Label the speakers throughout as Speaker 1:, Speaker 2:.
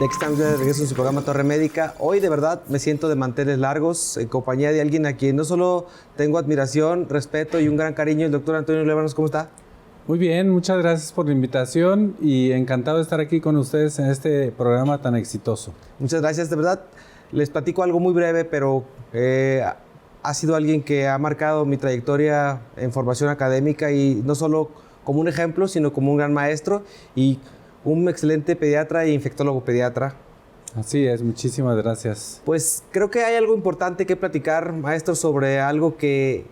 Speaker 1: Ya que estamos de regreso en su programa Torre Médica, hoy de verdad me siento de manteles largos en compañía de alguien a quien no solo tengo admiración, respeto y un gran cariño, el doctor Antonio Lévanos. ¿Cómo está?
Speaker 2: Muy bien, muchas gracias por la invitación y encantado de estar aquí con ustedes en este programa tan exitoso.
Speaker 1: Muchas gracias, de verdad. Les platico algo muy breve, pero ha sido alguien que ha marcado mi trayectoria en formación académica y no solo como un ejemplo, sino como un gran maestro y un excelente pediatra e infectólogo pediatra.
Speaker 2: Así es, muchísimas gracias.
Speaker 1: Pues creo que hay algo importante que platicar, maestro, sobre algo que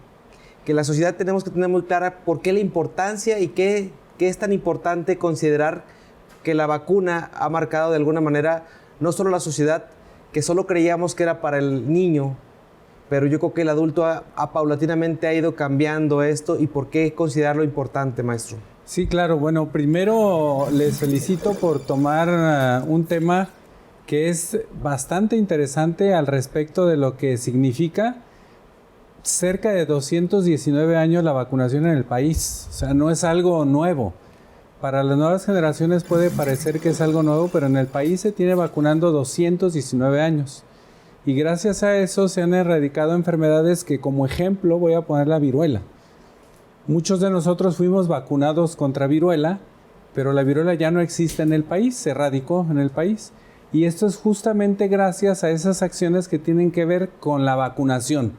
Speaker 1: la sociedad tenemos que tener muy clara por qué la importancia y qué es tan importante considerar que la vacuna ha marcado de alguna manera no solo la sociedad, que solo creíamos que era para el niño, pero yo creo que el adulto paulatinamente ha ido cambiando esto y por qué considerarlo importante, maestro.
Speaker 2: Sí, claro. Bueno, primero les felicito por tomar un tema que es bastante interesante al respecto de lo que significa cerca de 219 años la vacunación en el país. O sea, no es algo nuevo. Para las nuevas generaciones puede parecer que es algo nuevo, pero en el país se tiene vacunando 219 años. Y gracias a eso se han erradicado enfermedades que, como ejemplo, voy a poner la viruela. Muchos de nosotros fuimos vacunados contra viruela, pero la viruela ya no existe en el país, se erradicó en el país. Y esto es justamente gracias a esas acciones que tienen que ver con la vacunación.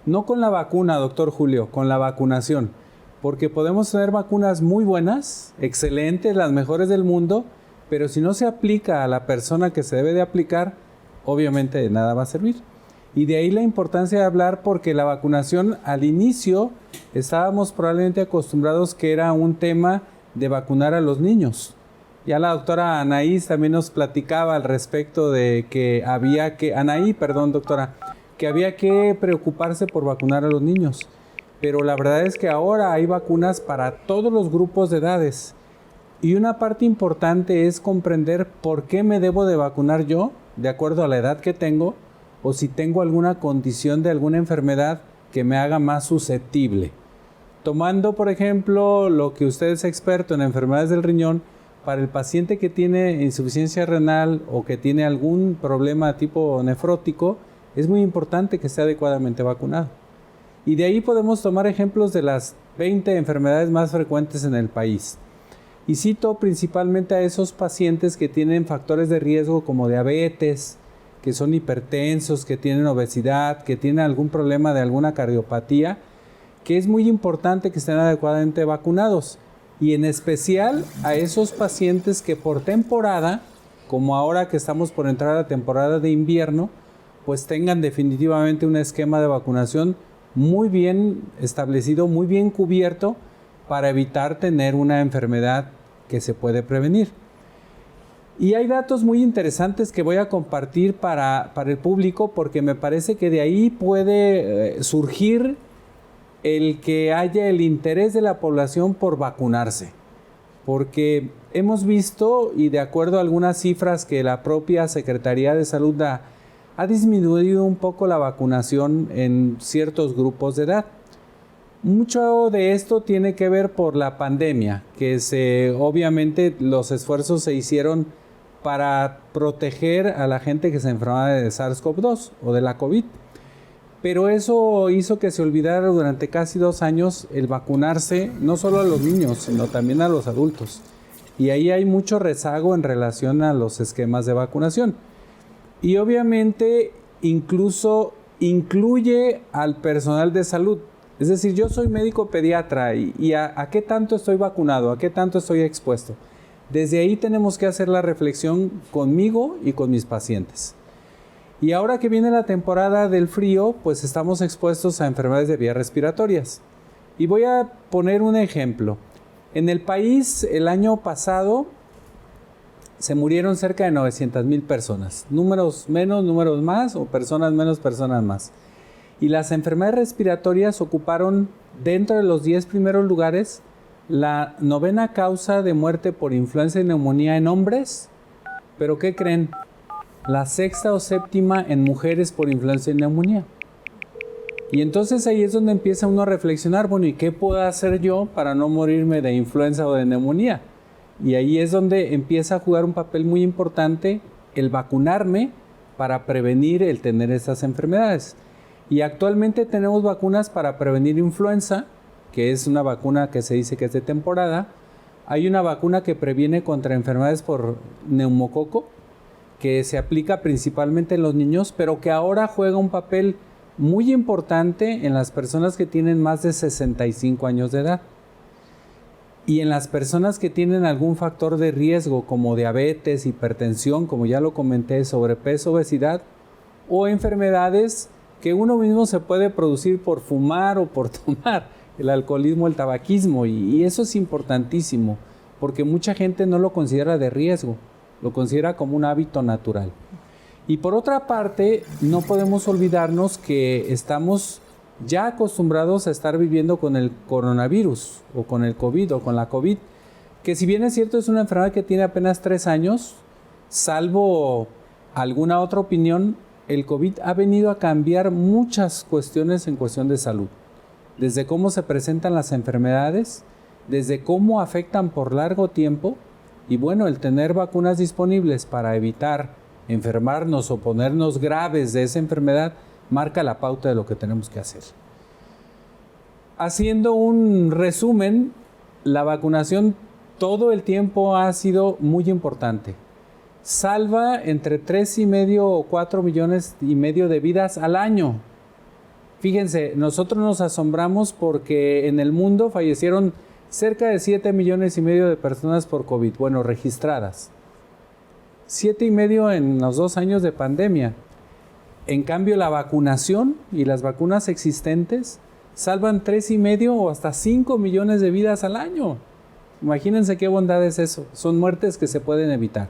Speaker 2: No con la vacuna, doctor Julio, con la vacunación. Porque podemos tener vacunas muy buenas, excelentes, las mejores del mundo, pero si no se aplica a la persona que se debe de aplicar, obviamente de nada va a servir. Y de ahí la importancia de hablar, porque la vacunación al inicio estábamos probablemente acostumbrados que era un tema de vacunar a los niños. Ya la doctora Anaí también nos platicaba al respecto de que había que, que había que preocuparse por vacunar a los niños. Pero la verdad es que ahora hay vacunas para todos los grupos de edades. Y una parte importante es comprender por qué me debo de vacunar yo, de acuerdo a la edad que tengo, o si tengo alguna condición de alguna enfermedad que me haga más susceptible. Tomando, por ejemplo, lo que usted es experto en enfermedades del riñón, para el paciente que tiene insuficiencia renal o que tiene algún problema tipo nefrótico, es muy importante que esté adecuadamente vacunado. Y de ahí podemos tomar ejemplos de las 20 enfermedades más frecuentes en el país. Y cito principalmente a esos pacientes que tienen factores de riesgo como diabetes, que son hipertensos, que tienen obesidad, que tienen algún problema de alguna cardiopatía, que es muy importante que estén adecuadamente vacunados. Y en especial a esos pacientes que por temporada, como ahora que estamos por entrar a temporada de invierno, pues tengan definitivamente un esquema de vacunación muy bien establecido, muy bien cubierto para evitar tener una enfermedad que se puede prevenir. Y hay datos muy interesantes que voy a compartir para el público, porque me parece que de ahí puede surgir el que haya el interés de la población por vacunarse. Porque hemos visto, y de acuerdo a algunas cifras que la propia Secretaría de Salud da, ha disminuido un poco la vacunación en ciertos grupos de edad. Mucho de esto tiene que ver por la pandemia, que obviamente los esfuerzos se hicieron para proteger a la gente que se enfermaba de SARS-CoV-2 o de la COVID. Pero eso hizo que se olvidara durante casi 2 años el vacunarse, no solo a los niños, sino también a los adultos. Y ahí hay mucho rezago en relación a los esquemas de vacunación. Y obviamente incluso incluye al personal de salud. Es decir, yo soy médico pediatra y ¿a qué tanto estoy vacunado? ¿A qué tanto estoy expuesto? Desde ahí tenemos que hacer la reflexión conmigo y con mis pacientes. Y ahora que viene la temporada del frío, pues estamos expuestos a enfermedades de vías respiratorias. Y voy a poner un ejemplo. En el país, el año pasado, se murieron cerca de 900,000 personas. Números menos, números más, o personas menos, personas más. Y las enfermedades respiratorias ocuparon, dentro de los 10 primeros lugares, la 9ª causa de muerte por influenza y neumonía en hombres. ¿Pero qué creen? La 6ª o 7ª en mujeres por influenza y neumonía. Y entonces ahí es donde empieza uno a reflexionar, bueno, ¿y qué puedo hacer yo para no morirme de influenza o de neumonía? Y ahí es donde empieza a jugar un papel muy importante el vacunarme para prevenir el tener estas enfermedades. Y actualmente tenemos vacunas para prevenir influenza, que es una vacuna que se dice que es de temporada. Hay una vacuna que previene contra enfermedades por neumococo, que se aplica principalmente en los niños, pero que ahora juega un papel muy importante en las personas que tienen más de 65 años de edad. Y en las personas que tienen algún factor de riesgo, como diabetes, hipertensión, como ya lo comenté, sobrepeso, obesidad, o enfermedades que uno mismo se puede producir por fumar o por tomar, el alcoholismo, el tabaquismo, y eso es importantísimo, porque mucha gente no lo considera de riesgo, lo considera como un hábito natural. Y por otra parte, no podemos olvidarnos que estamos ya acostumbrados a estar viviendo con el coronavirus, o con el COVID, o con la COVID, que si bien es cierto es una enfermedad que tiene apenas 3 años, salvo alguna otra opinión, el COVID ha venido a cambiar muchas cuestiones en cuestión de salud. Desde cómo se presentan las enfermedades, desde cómo afectan por largo tiempo, y bueno, el tener vacunas disponibles para evitar enfermarnos o ponernos graves de esa enfermedad, marca la pauta de lo que tenemos que hacer. Haciendo un resumen, la vacunación todo el tiempo ha sido muy importante. Salva entre 3,5 o 4,5 millones de vidas al año. Fíjense, nosotros nos asombramos porque en el mundo fallecieron cerca de 7,5 millones de personas por COVID, bueno, registradas. 7,5 en los 2 años de pandemia. En cambio, la vacunación y las vacunas existentes salvan 3,5 o hasta 5 millones de vidas al año. Imagínense qué bondad es eso. Son muertes que se pueden evitar.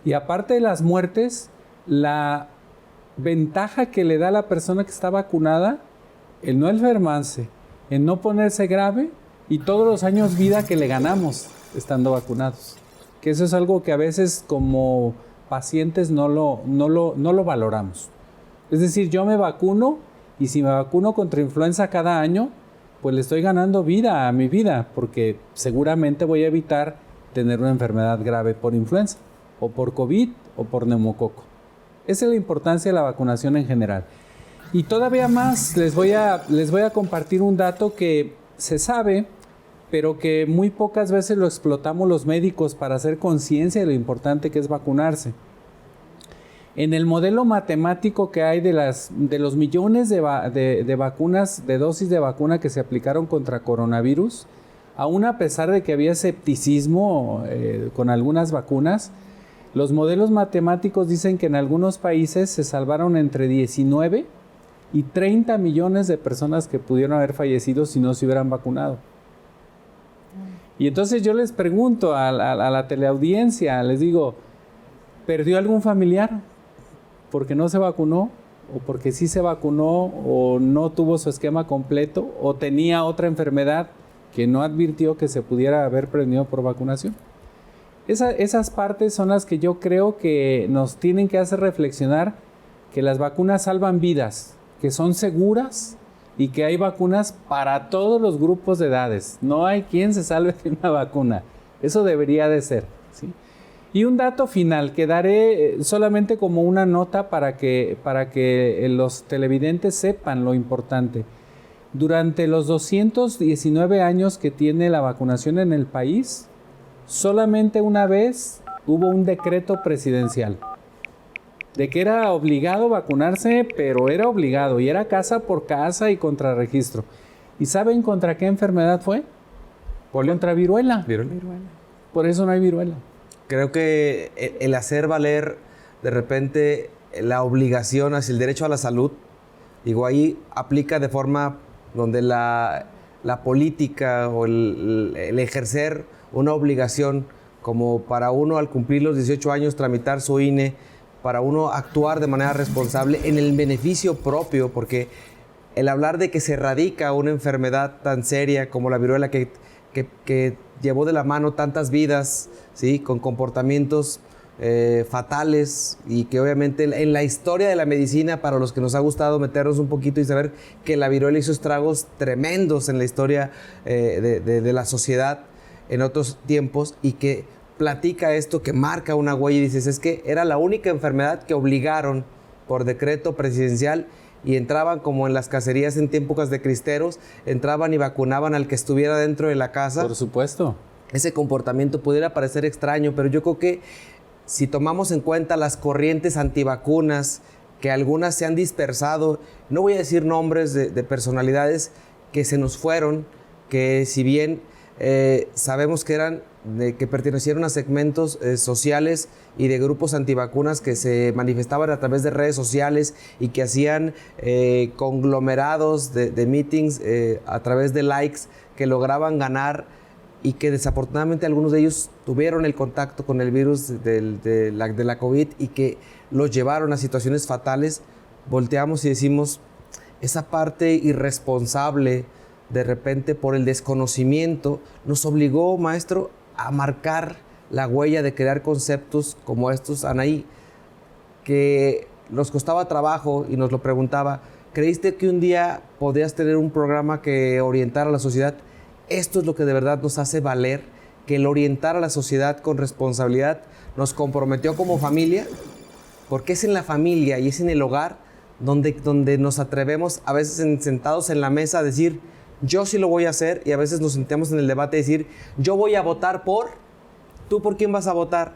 Speaker 2: Y aparte de las muertes, la ventaja que le da a la persona que está vacunada, el no enfermarse, el no ponerse grave y todos los años vida que le ganamos estando vacunados. Que eso es algo que a veces como pacientes no lo valoramos. Es decir, yo me vacuno y si me vacuno contra influenza cada año, pues le estoy ganando vida a mi vida, porque seguramente voy a evitar tener una enfermedad grave por influenza, o por COVID, o por neumococo. Esa es la importancia de la vacunación en general. Y todavía más, les voy a compartir un dato que se sabe, pero que muy pocas veces lo explotamos los médicos para hacer conciencia de lo importante que es vacunarse. En el modelo matemático que hay de los millones de vacunas, de dosis de vacuna que se aplicaron contra coronavirus, aún a pesar de que había escepticismo con algunas vacunas, los modelos matemáticos dicen que en algunos países se salvaron entre 19 y 30 millones de personas que pudieron haber fallecido si no se hubieran vacunado. Y entonces yo les pregunto a la teleaudiencia, les digo, ¿perdió algún familiar porque no se vacunó? ¿O porque sí se vacunó o no tuvo su esquema completo? ¿O tenía otra enfermedad que no advirtió que se pudiera haber prevenido por vacunación? Esas partes son las que yo creo que nos tienen que hacer reflexionar que las vacunas salvan vidas, que son seguras y que hay vacunas para todos los grupos de edades. No hay quien se salve de una vacuna. Eso debería de ser, ¿sí? Y un dato final que daré solamente como una nota para que los televidentes sepan lo importante. Durante los 219 años que tiene la vacunación en el país, solamente una vez hubo un decreto presidencial de que era obligado vacunarse, pero era obligado y era casa por casa y contra registro. ¿Y saben contra qué enfermedad fue? Contra viruela.
Speaker 1: ¿Viruela?
Speaker 2: Por eso no hay viruela.
Speaker 1: Creo que el hacer valer de repente la obligación hacia el derecho a la salud, digo, ahí aplica de forma donde la política o el ejercer una obligación como para uno al cumplir los 18 años tramitar su INE, para uno actuar de manera responsable en el beneficio propio, porque el hablar de que se erradica una enfermedad tan seria como la viruela que llevó de la mano tantas vidas, ¿sí? Con comportamientos fatales y que obviamente en la historia de la medicina, para los que nos ha gustado meternos un poquito y saber que la viruela hizo estragos tremendos en la historia de la sociedad en otros tiempos y que platica esto que marca una huella y dices, es que era la única enfermedad que obligaron por decreto presidencial y entraban como en las cacerías en épocas de cristeros, entraban y vacunaban al que estuviera dentro de la casa.
Speaker 2: Por supuesto.
Speaker 1: Ese comportamiento pudiera parecer extraño, pero yo creo que si tomamos en cuenta las corrientes antivacunas, que algunas se han dispersado, no voy a decir nombres de personalidades que se nos fueron, que si bien sabemos que que pertenecieron a segmentos sociales y de grupos antivacunas que se manifestaban a través de redes sociales y que hacían conglomerados de meetings a través de likes que lograban ganar y que desafortunadamente algunos de ellos tuvieron el contacto con el virus de la COVID y que los llevaron a situaciones fatales, volteamos y decimos, esa parte irresponsable de repente por el desconocimiento nos obligó, maestro, a marcar la huella de crear conceptos como estos, Anaí, que nos costaba trabajo y nos lo preguntaba, ¿creíste que un día podías tener un programa que orientara a la sociedad? Esto es lo que de verdad nos hace valer, que el orientar a la sociedad con responsabilidad nos comprometió como familia, porque es en la familia y es en el hogar donde nos atrevemos, a veces sentados en la mesa, a decir, yo sí lo voy a hacer, y a veces nos sentamos en el debate a decir, yo voy a votar por, ¿tú por quién vas a votar?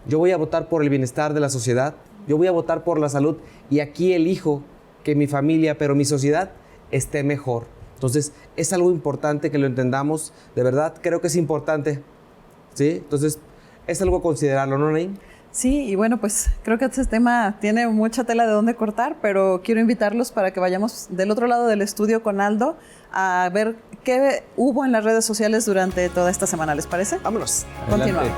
Speaker 1: Yo voy a votar por el bienestar de la sociedad, yo voy a votar por la salud, y aquí elijo que mi familia, pero mi sociedad, esté mejor. Entonces, es algo importante que lo entendamos, de verdad, creo que es importante, ¿sí? Entonces, es algo a considerarlo, ¿no, Anaí?
Speaker 3: Sí, y bueno, pues creo que este tema tiene mucha tela de dónde cortar, pero quiero invitarlos para que vayamos del otro lado del estudio con Aldo a ver qué hubo en las redes sociales durante toda esta semana, ¿les parece?
Speaker 1: Vámonos.
Speaker 3: Continuamos.